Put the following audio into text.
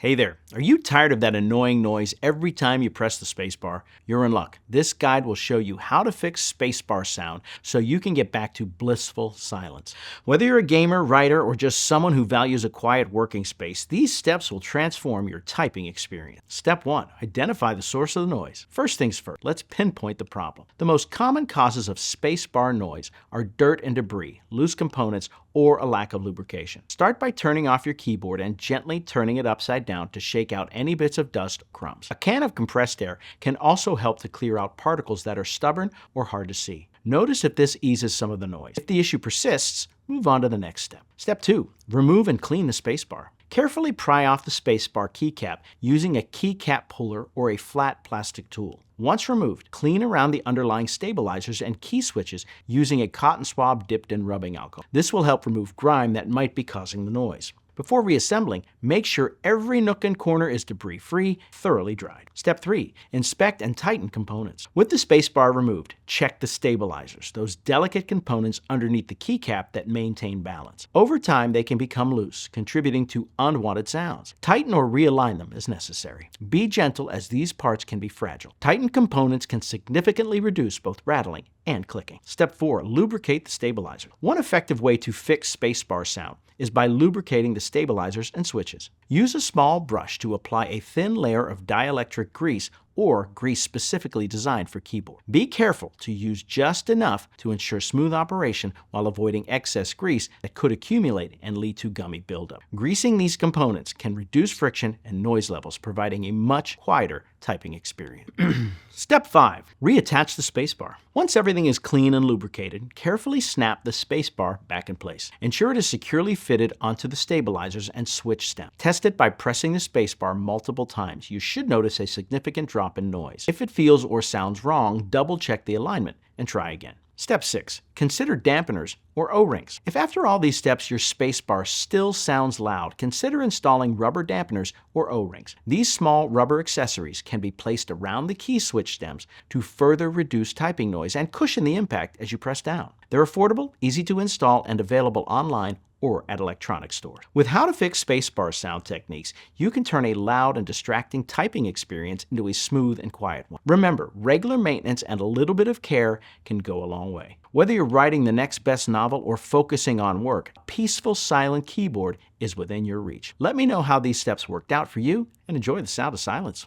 Hey there, are you tired of that annoying noise every time you press the spacebar? You're in luck. This guide will show you how to fix spacebar sound so you can get back to blissful silence. Whether you're a gamer, writer, or just someone who values a quiet working space, these steps will transform your typing experience. Step 1. Identify the source of the noise. First things first, let's pinpoint the problem. The most common causes of spacebar noise are dirt and debris, loose components, or a lack of lubrication. Start by turning off your keyboard and gently turning it upside down to shake out any bits of dust or crumbs. A can of compressed air can also help to clear out particles that are stubborn or hard to see. Notice if this eases some of the noise. If the issue persists, move on to the next step. Step 2. Remove and clean the spacebar. Carefully pry off the spacebar keycap using a keycap puller or a flat plastic tool. Once removed, clean around the underlying stabilizers and key switches using a cotton swab dipped in rubbing alcohol. This will help remove grime that might be causing the noise. Before reassembling, make sure every nook and corner is debris-free, thoroughly dried. Step 3. Inspect and tighten components. With the spacebar removed, check the stabilizers, those delicate components underneath the keycap that maintain balance. Over time, they can become loose, contributing to unwanted sounds. Tighten or realign them as necessary. Be gentle as these parts can be fragile. Tightened components can significantly reduce both rattling and clicking. Step 4. Lubricate the stabilizer. One effective way to fix spacebar sound is by lubricating the stabilizers and switches. Use a small brush to apply a thin layer of dielectric grease or grease specifically designed for keyboard. Be careful to use just enough to ensure smooth operation while avoiding excess grease that could accumulate and lead to gummy buildup. Greasing these components can reduce friction and noise levels, providing a much quieter typing experience. Step 5. Reattach the spacebar. Once everything is clean and lubricated, carefully snap the spacebar back in place. Ensure it is securely fitted onto the stabilizers and switch stem. Test it by pressing the spacebar multiple times. You should notice a significant drop in noise. If it feels or sounds wrong, double-check the alignment and try again. Step 6. Consider dampeners or O-rings. If after all these steps your spacebar still sounds loud, consider installing rubber dampeners or O-rings. These small rubber accessories can be placed around the key switch stems to further reduce typing noise and cushion the impact as you press down. They're affordable, easy to install, and available online or at electronics stores. With how to fix spacebar sound techniques, you can turn a loud and distracting typing experience into a smooth and quiet one. Remember, regular maintenance and a little bit of care can go a long way. Whether you're writing the next best novel or focusing on work, a peaceful, silent keyboard is within your reach. Let me know how these steps worked out for you and enjoy the sound of silence.